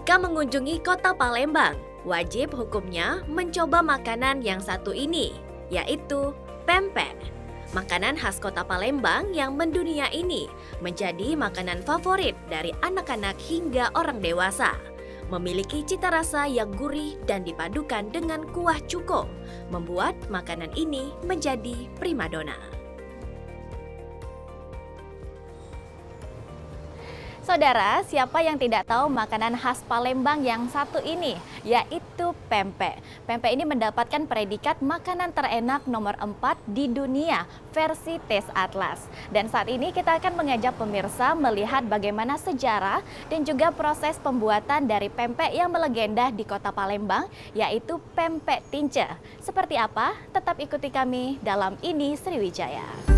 Jika mengunjungi kota Palembang, wajib hukumnya mencoba makanan yang satu ini, yaitu pempek. Makanan khas kota Palembang yang mendunia ini menjadi makanan favorit dari anak-anak hingga orang dewasa. Memiliki cita rasa yang gurih dan dipadukan dengan kuah cuko, membuat makanan ini menjadi primadona. Saudara, siapa yang tidak tahu makanan khas Palembang yang satu ini, yaitu pempek. Pempek ini mendapatkan predikat makanan terenak nomor 4 di dunia versi Taste Atlas. Dan saat ini kita akan mengajak pemirsa melihat bagaimana sejarah dan juga proses pembuatan dari pempek yang melegenda di kota Palembang, yaitu pempek tince. Seperti apa? Tetap ikuti kami dalam Ini Sriwijaya.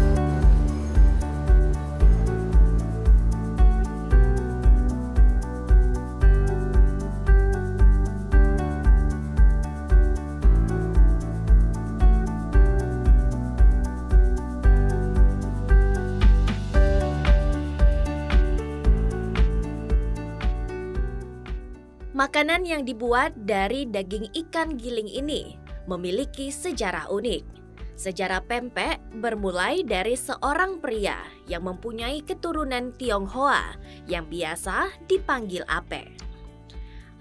Makanan yang dibuat dari daging ikan giling ini memiliki sejarah unik. Sejarah pempek bermulai dari seorang pria yang mempunyai keturunan Tionghoa yang biasa dipanggil Ape.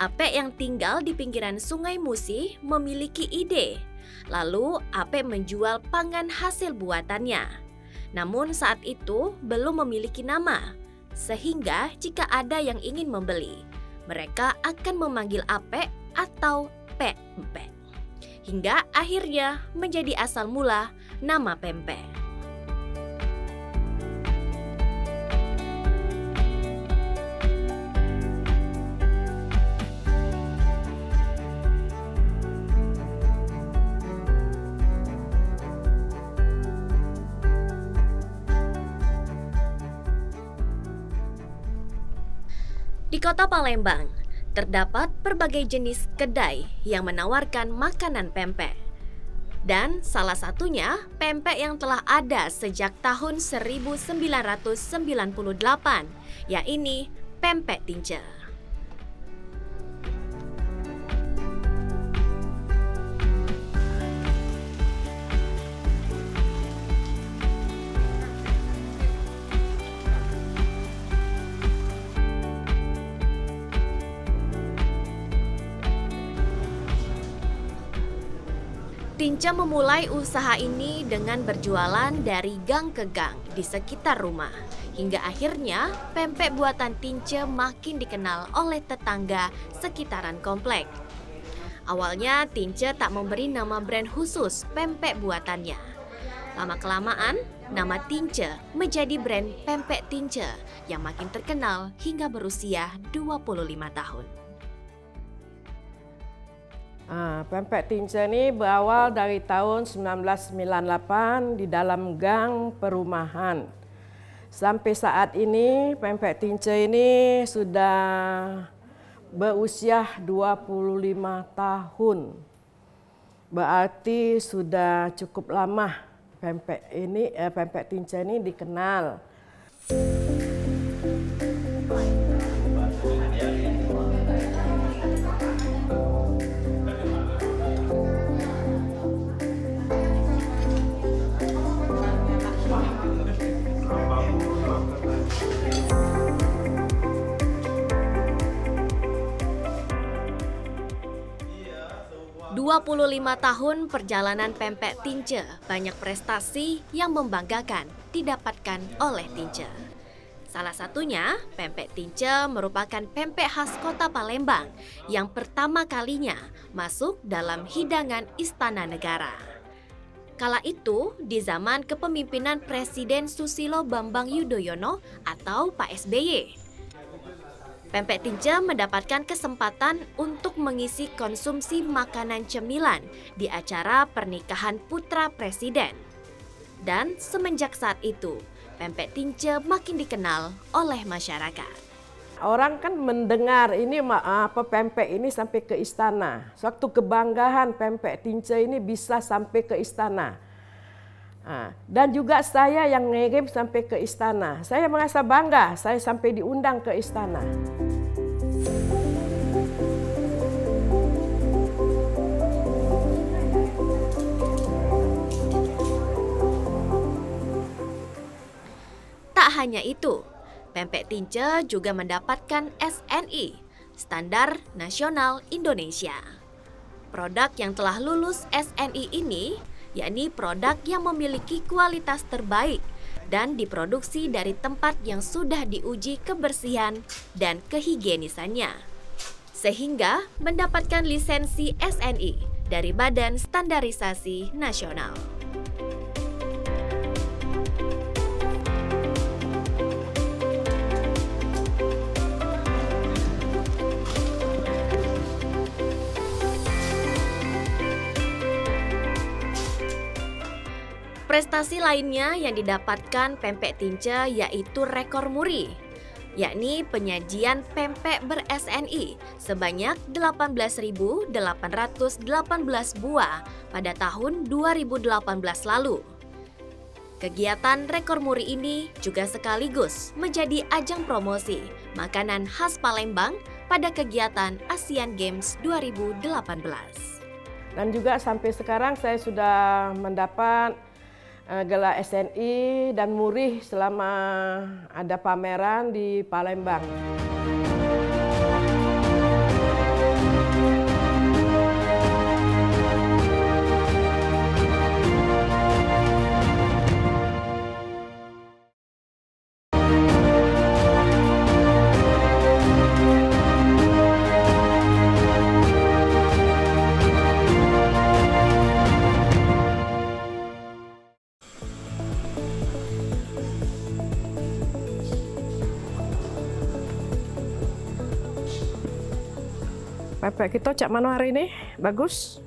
Ape yang tinggal di pinggiran Sungai Musi memiliki ide. Lalu Ape menjual pangan hasil buatannya. Namun saat itu belum memiliki nama, sehingga jika ada yang ingin membeli, mereka akan memanggil Ape atau pempek. Hingga akhirnya menjadi asal mula nama pempek. Di kota Palembang, terdapat berbagai jenis kedai yang menawarkan makanan pempek. Dan salah satunya pempek yang telah ada sejak tahun 1998, yaitu pempek tince. 'Tince memulai usaha ini dengan berjualan dari gang ke gang di sekitar rumah. Hingga akhirnya pempek buatan Tince makin dikenal oleh tetangga sekitaran komplek. Awalnya Tince tak memberi nama brand khusus pempek buatannya. Lama-kelamaan, nama Tince menjadi brand pempek Tince yang makin terkenal hingga berusia 25 tahun. Pempek Tince ini berawal dari tahun 1998 di dalam gang perumahan. Sampai saat ini pempek Tince ini sudah berusia 25 tahun. Berarti sudah cukup lama pempek Tince ini dikenal. 25 tahun perjalanan pempek Tince, banyak prestasi yang membanggakan didapatkan oleh Tince. Salah satunya, pempek Tince merupakan pempek khas kota Palembang yang pertama kalinya masuk dalam hidangan Istana Negara. Kala itu, di zaman kepemimpinan Presiden Susilo Bambang Yudhoyono atau Pak SBY. Pempek Tince mendapatkan kesempatan untuk mengisi konsumsi makanan cemilan di acara pernikahan putra presiden. Dan semenjak saat itu, pempek Tince makin dikenal oleh masyarakat. Orang kan mendengar ini pempek ini sampai ke istana. Suatu kebanggaan pempek Tince ini bisa sampai ke istana. Dan juga saya yang ngirim sampai ke istana. Saya merasa bangga, saya sampai diundang ke istana. hanya itu, pempek Tince juga mendapatkan SNI, Standar Nasional Indonesia. Produk yang telah lulus SNI ini yakni produk yang memiliki kualitas terbaik dan diproduksi dari tempat yang sudah diuji kebersihan dan kehigienisannya, sehingga mendapatkan lisensi SNI dari Badan Standarisasi Nasional. Prestasi lainnya yang didapatkan pempek Tince yaitu rekor muri, yakni penyajian pempek ber-SNI sebanyak 18.818 buah pada tahun 2018 lalu. Kegiatan rekor muri ini juga sekaligus menjadi ajang promosi makanan khas Palembang pada kegiatan Asian Games 2018. Dan juga sampai sekarang saya sudah mendapat gelar SNI dan muri selama ada pameran di Palembang. Pempek kita cak mana hari ini? Bagus?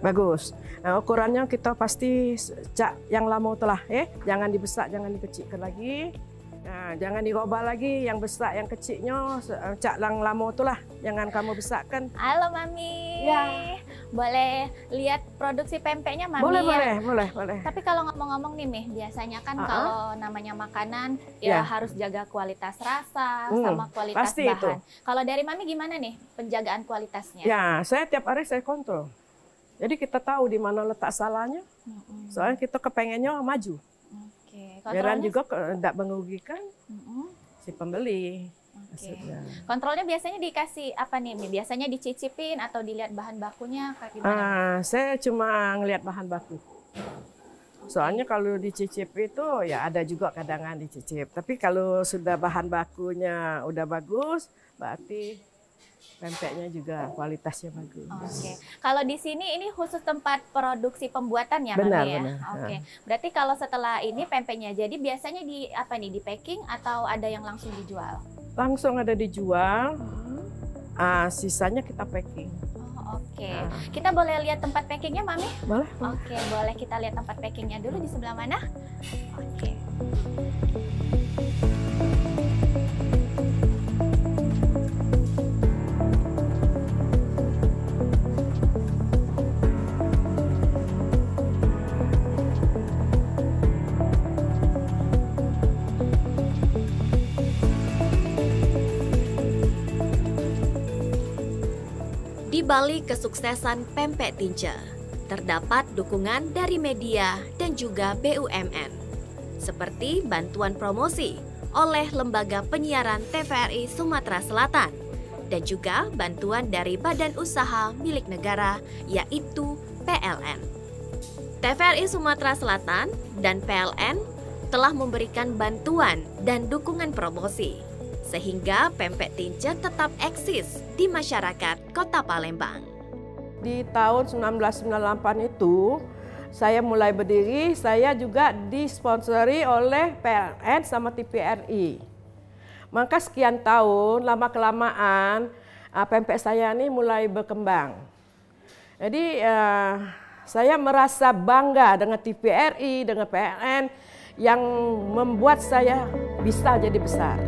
Bagus. Nah, ukurannya kita pasti cak yang lama telah, jangan dibesar, jangan dikecilkan lagi. Nah, jangan dirubah lagi, yang besar, yang kecilnya cak yang lama itulah, jangan kamu besarkan. Halo Mami. Ya. Boleh lihat produksi pempeknya Mami? Boleh, ya? boleh. Tapi kalau ngomong-ngomong nih Mih, biasanya kan kalau namanya makanan ya harus jaga kualitas rasa sama kualitas pasti bahan. Itu. Kalau dari Mami gimana nih penjagaan kualitasnya? Ya, saya tiap hari saya kontrol. Jadi kita tahu di mana letak salahnya. Soalnya kita kepengennya maju. Biaran juga tidak merugikan si pembeli. Kontrolnya biasanya dikasih apa nih? Biasanya dicicipin atau dilihat bahan bakunya kayak gimana? Saya cuma ngelihat bahan baku. Soalnya kalau dicicip itu ya ada juga kadangan dicicip. Tapi kalau sudah bahan bakunya udah bagus, berarti pempeknya juga kualitasnya bagus. Oke. Kalau di sini ini khusus tempat produksi pembuatan ya, benar, Mami ya? Benar. Oke. Berarti kalau setelah ini pempeknya jadi biasanya di apa nih? Di packing atau ada yang langsung dijual? Langsung ada dijual. Sisanya kita packing. Oh, oke. Kita boleh lihat tempat packingnya, Mami? Boleh. Oke, boleh kita lihat tempat packingnya dulu di sebelah mana? Oke. Di balik kesuksesan pempek Tince, terdapat dukungan dari media dan juga BUMN, seperti bantuan promosi oleh Lembaga Penyiaran TVRI Sumatera Selatan, dan juga bantuan dari Badan Usaha Milik Negara, yaitu PLN. TVRI Sumatera Selatan dan PLN telah memberikan bantuan dan dukungan promosi, sehingga pempek Tince tetap eksis di masyarakat Kota Palembang. Di tahun 1998 itu, saya mulai berdiri, saya juga disponsori oleh PLN sama TVRI. Maka sekian tahun, lama-kelamaan, pempek saya ini mulai berkembang. Jadi, saya merasa bangga dengan TVRI, dengan PLN, yang membuat saya bisa jadi besar.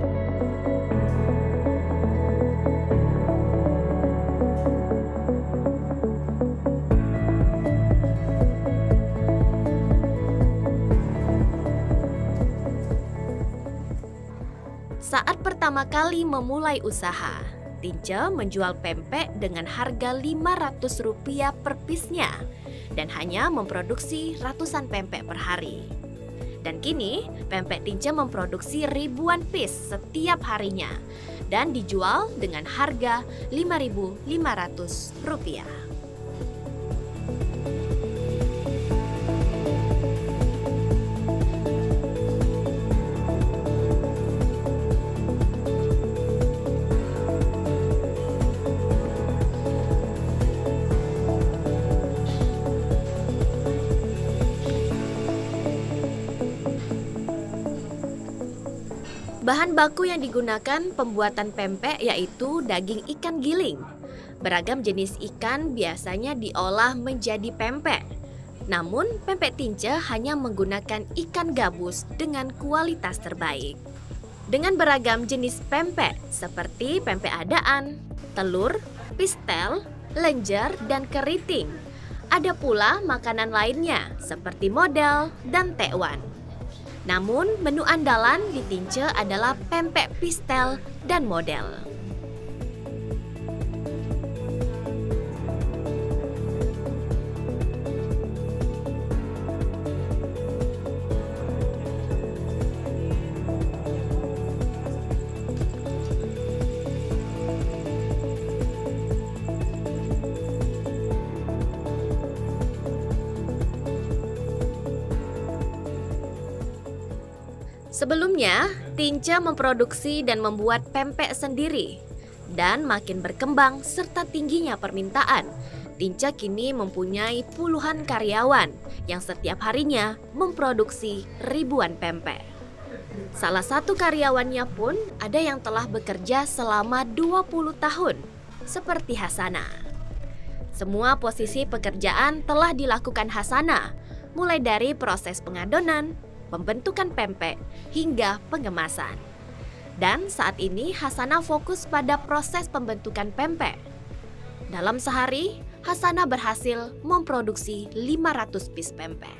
Saat pertama kali memulai usaha, Tince menjual pempek dengan harga Rp500 per piece-nya dan hanya memproduksi ratusan pempek per hari. Dan kini, pempek Tince memproduksi ribuan piece setiap harinya dan dijual dengan harga Rp5.500. Bahan baku yang digunakan pembuatan pempek yaitu daging ikan giling. Beragam jenis ikan biasanya diolah menjadi pempek. Namun, pempek Tince hanya menggunakan ikan gabus dengan kualitas terbaik. Dengan beragam jenis pempek seperti pempek adaan, telur, pistel, lenjer, dan keriting. Ada pula makanan lainnya seperti model dan tekwan. Namun, menu andalan di Tince adalah pempek pistel dan model. Sebelumnya, Tince memproduksi dan membuat pempek sendiri. Dan makin berkembang serta tingginya permintaan, Tince kini mempunyai puluhan karyawan yang setiap harinya memproduksi ribuan pempek. Salah satu karyawannya pun ada yang telah bekerja selama 20 tahun, seperti Hasana. Semua posisi pekerjaan telah dilakukan Hasana, mulai dari proses pengadonan, pembentukan pempek, hingga pengemasan. Dan saat ini Hasana fokus pada proses pembentukan pempek. Dalam sehari, Hasana berhasil memproduksi 500 piece pempek.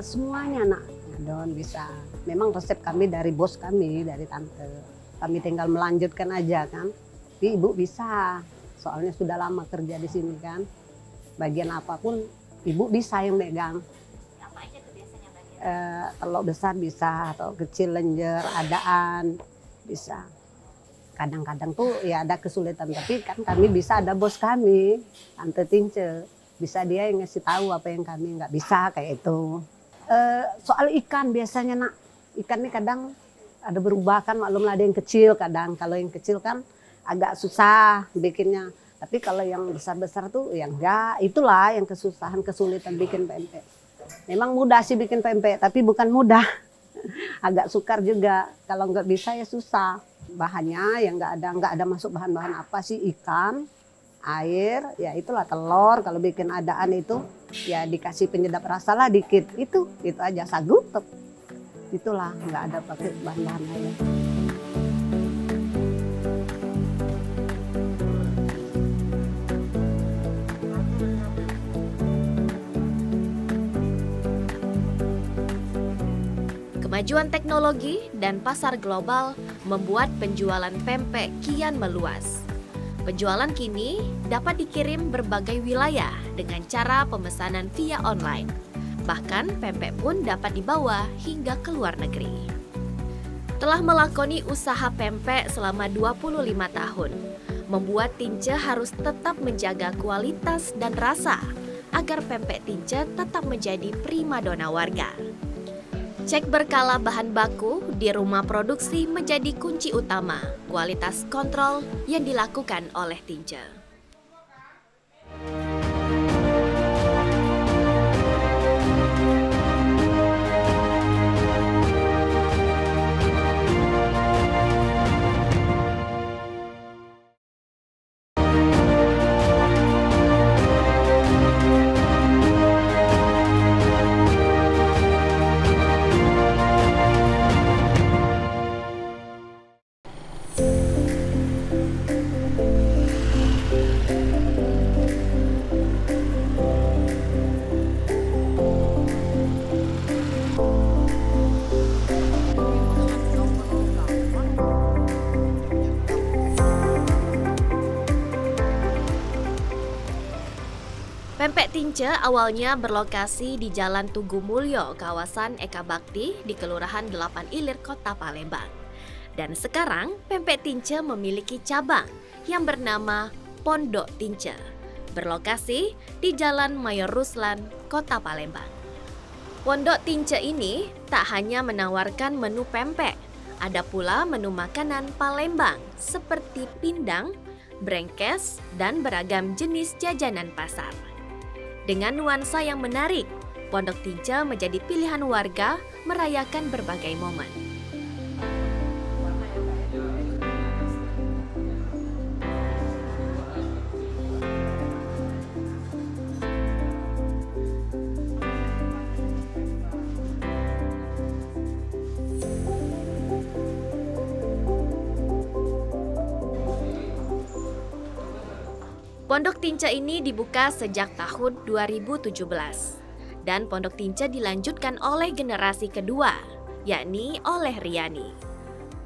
Semuanya nak ngadon bisa. Memang resep kami dari bos kami, dari tante. Kami tinggal melanjutkan aja kan. Tapi ibu bisa, soalnya sudah lama kerja di sini kan. Bagian apapun ibu bisa yang megang. Telur besar bisa, atau kecil lenjer, adaan bisa. Kadang-kadang tuh ya ada kesulitan, tapi kan kami bisa, ada bos kami, Tante Tince, bisa dia yang ngasih tahu apa yang kami nggak bisa kayak itu. Soal ikan biasanya nak, ikan ini kadang ada berubah kan, maklumlah ada yang kecil kadang, kalau yang kecil kan agak susah bikinnya. Tapi kalau yang besar-besar tuh ya enggak, itulah yang kesulitan bikin pempek. Memang mudah sih bikin pempek, tapi bukan mudah. Agak sukar juga. Kalau nggak bisa ya susah. Bahannya yang nggak ada masuk bahan-bahan apa sih, ikan, air, ya itulah telur. Kalau bikin adaan itu ya dikasih penyedap rasa lah dikit. Itu aja, sagu, itulah, nggak ada pakai bahan-bahan lain. Kemajuan teknologi dan pasar global membuat penjualan pempek kian meluas. Penjualan kini dapat dikirim berbagai wilayah dengan cara pemesanan via online. Bahkan pempek pun dapat dibawa hingga ke luar negeri. Telah melakoni usaha pempek selama 25 tahun, membuat Tince harus tetap menjaga kualitas dan rasa agar pempek Tince tetap menjadi primadona warga. Cek berkala bahan baku di rumah produksi menjadi kunci utama kualitas kontrol yang dilakukan oleh Tince. Pempek Tince awalnya berlokasi di Jalan Tugu Mulyo, kawasan Eka Bakti di Kelurahan 8 Ilir, Kota Palembang. Dan sekarang Pempek Tince memiliki cabang yang bernama Pondok Tince, berlokasi di Jalan Mayor Ruslan, Kota Palembang. Pondok Tince ini tak hanya menawarkan menu pempek, ada pula menu makanan Palembang seperti pindang, brengkes, dan beragam jenis jajanan pasar. Dengan nuansa yang menarik, Pondok Tince menjadi pilihan warga merayakan berbagai momen. Pondok Tince ini dibuka sejak tahun 2017 dan Pondok Tince dilanjutkan oleh generasi kedua, yakni oleh Riani.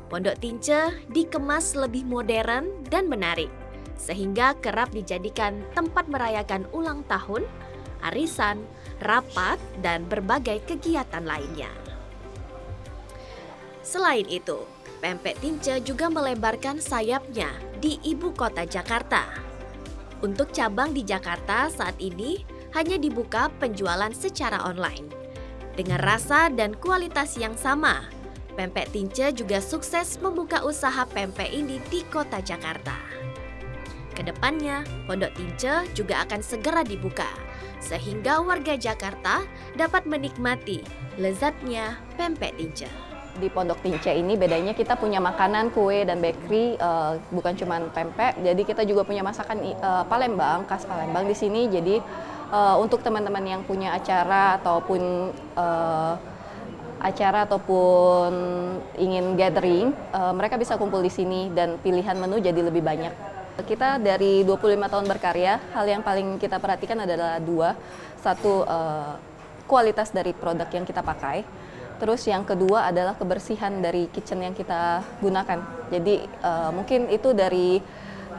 Pondok Tince dikemas lebih modern dan menarik, sehingga kerap dijadikan tempat merayakan ulang tahun, arisan, rapat, dan berbagai kegiatan lainnya. Selain itu, Pempek Tince juga melebarkan sayapnya di ibu kota Jakarta. Untuk cabang di Jakarta saat ini hanya dibuka penjualan secara online. Dengan rasa dan kualitas yang sama, Pempek Tince juga sukses membuka usaha pempek ini di kota Jakarta. Kedepannya, Pondok Tince juga akan segera dibuka, sehingga warga Jakarta dapat menikmati lezatnya Pempek Tince. Di Pondok Tince ini bedanya kita punya makanan, kue, dan bakery, bukan cuma pempek. Jadi kita juga punya masakan Palembang, khas Palembang di sini. Jadi untuk teman-teman yang punya acara ataupun ingin gathering, mereka bisa kumpul di sini dan pilihan menu jadi lebih banyak. Kita dari 25 tahun berkarya, hal yang paling kita perhatikan adalah dua. Satu, kualitas dari produk yang kita pakai. Terus yang kedua adalah kebersihan dari kitchen yang kita gunakan. Jadi mungkin itu dari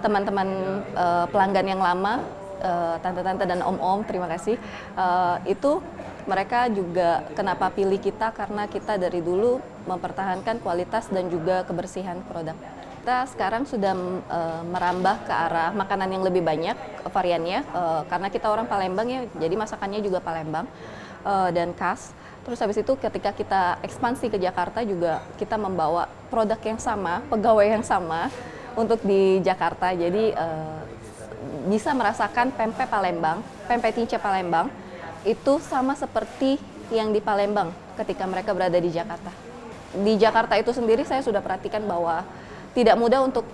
teman-teman pelanggan yang lama, tante-tante dan om-om, terima kasih. Itu mereka juga kenapa pilih kita, karena kita dari dulu mempertahankan kualitas dan juga kebersihan produk. Kita sekarang sudah merambah ke arah makanan yang lebih banyak variannya, karena kita orang Palembang ya, jadi masakannya juga Palembang dan khas. Terus habis itu ketika kita ekspansi ke Jakarta juga kita membawa produk yang sama, pegawai yang sama untuk di Jakarta. Jadi bisa merasakan pempek Palembang, Pempek Tince Palembang itu sama seperti yang di Palembang ketika mereka berada di Jakarta. Di Jakarta itu sendiri saya sudah perhatikan bahwa tidak mudah untuk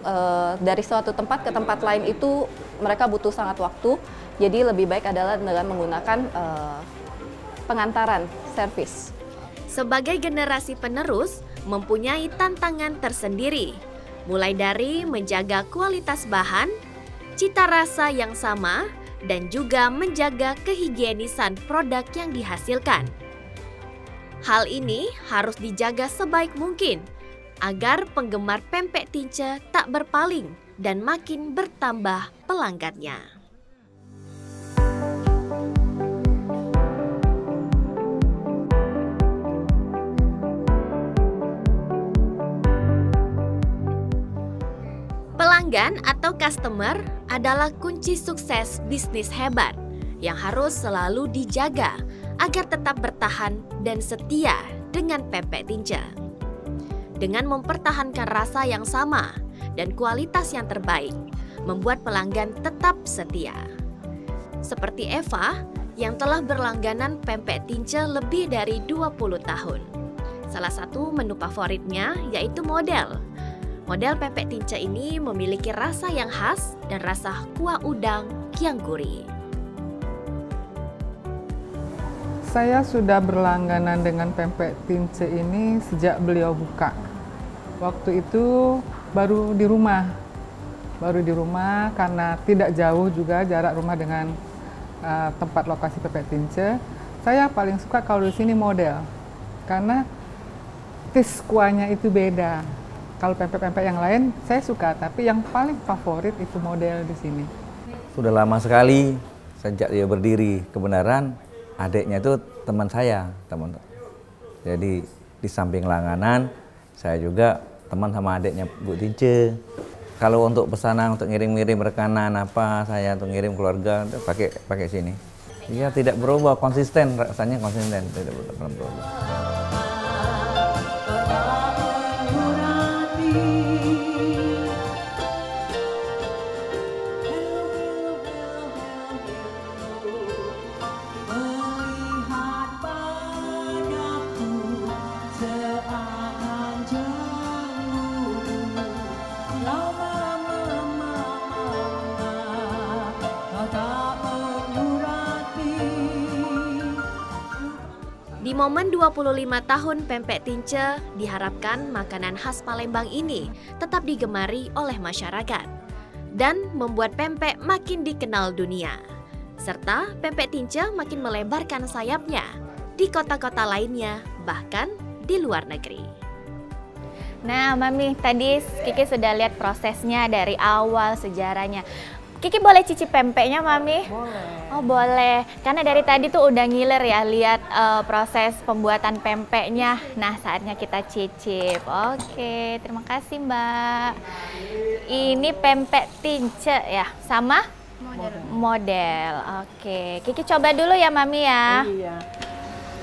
dari suatu tempat ke tempat lain itu mereka butuh sangat waktu. Jadi lebih baik adalah dengan menggunakan pengantaran servis. Sebagai generasi penerus, mempunyai tantangan tersendiri, mulai dari menjaga kualitas bahan, cita rasa yang sama, dan juga menjaga kehigienisan produk yang dihasilkan. Hal ini harus dijaga sebaik mungkin, agar penggemar Pempek Tince tak berpaling dan makin bertambah pelanggannya. Pelanggan atau customer adalah kunci sukses bisnis hebat yang harus selalu dijaga agar tetap bertahan dan setia dengan Pempek Tince. Dengan mempertahankan rasa yang sama dan kualitas yang terbaik, membuat pelanggan tetap setia. Seperti Eva yang telah berlangganan Pempek Tince lebih dari 20 tahun. Salah satu menu favoritnya yaitu model. Model Pempek Tince ini memiliki rasa yang khas dan rasa kuah udang yang gurih. Saya sudah berlangganan dengan Pempek Tince ini sejak beliau buka. Waktu itu baru di rumah karena tidak jauh juga jarak rumah dengan tempat lokasi Pempek Tince. Saya paling suka kalau di sini model, karena taste kuahnya itu beda. Kalau pempek-pempek yang lain saya suka, tapi yang paling favorit itu model di sini. Sudah lama sekali sejak dia berdiri kebenaran, adiknya itu teman saya, jadi di samping langganan saya juga teman sama adiknya Bu Tince. Kalau untuk pesanan, untuk ngirim-ngirim rekanan apa, saya untuk ngirim keluarga itu pakai sini. Iya, tidak berubah, konsisten, rasanya konsisten, tidak pernah berubah. Di momen 25 tahun Pempek Tince, diharapkan makanan khas Palembang ini tetap digemari oleh masyarakat dan membuat pempek makin dikenal dunia. Serta Pempek Tince makin melebarkan sayapnya di kota-kota lainnya, bahkan di luar negeri. Nah, Mami, tadi Kiki sudah lihat prosesnya dari awal sejarahnya. Kiki boleh cicip pempeknya, Mami? Boleh. Oh, boleh. Karena dari tadi tuh udah ngiler ya lihat proses pembuatan pempeknya. Nah, saatnya kita cicip. Oke, terima kasih, Mbak. Ini Pempek Tince ya, sama? Model. Oke, Kiki coba dulu ya, Mami ya. Iya.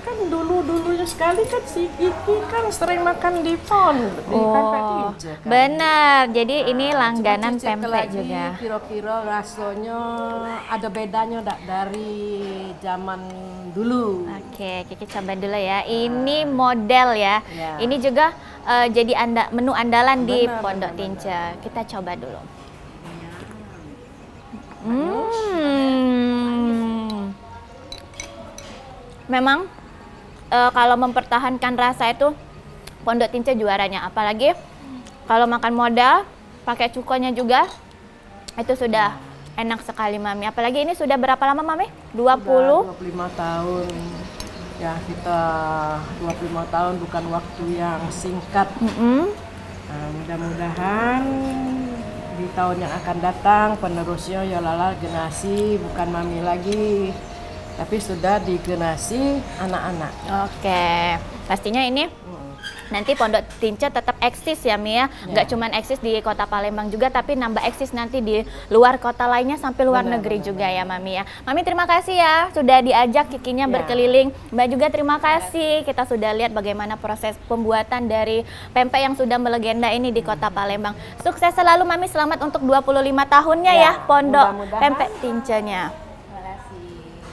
Kan dulunya sekali kan si Kiki kan sering makan di Pempek Tince kan. Benar. Jadi ini langganan Coba cek pempek lagi, juga. Kira-kira rasanya ada bedanya enggak dari zaman dulu? Oke, Kiki coba dulu ya. Ini model ya. Ya. Ini juga jadi menu andalan di Benar, Pondok benar, Tince. Kita coba dulu. Memang kalau mempertahankan rasa itu Pondok Tince juaranya. Apalagi kalau makan modal pakai cukonya juga itu sudah enak sekali, Mami. Apalagi ini sudah berapa lama, Mami? 20? 25 tahun. Ya, kita 25 tahun bukan waktu yang singkat. Nah, mudah-mudahan di tahun yang akan datang penerusnya ya lala generasi bukan Mami lagi, tapi sudah di generasi anak-anak. Oke, pastinya ini nanti Pondok Tince tetap eksis ya, Mi ya. Nggak cuman eksis di kota Palembang juga, tapi nambah eksis nanti di luar kota lainnya sampai luar negeri juga ya, Mami ya. Mami terima kasih ya sudah diajak Kikinya berkeliling. Mbak juga terima kasih. Kita sudah lihat bagaimana proses pembuatan dari pempek yang sudah melegenda ini di kota Palembang. Sukses selalu, Mami. Selamat untuk 25 tahunnya ya, Pondok Pempek Tince-nya.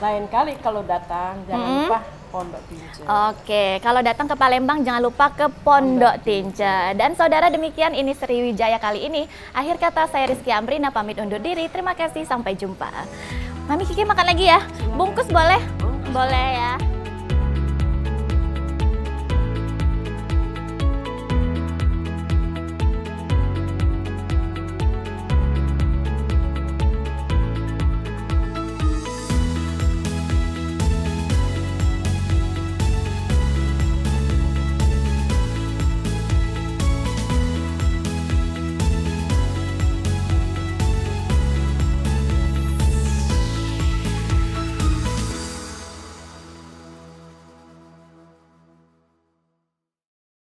Lain kali kalau datang jangan lupa Pondok Tince. Oke, kalau datang ke Palembang jangan lupa ke Pondok Tince. Dan saudara, demikian ini Sriwijaya kali ini. Akhir kata saya Rizky Amrina pamit undur diri. Terima kasih, sampai jumpa. Mami, Kiki makan lagi ya. Bungkus boleh? Boleh ya.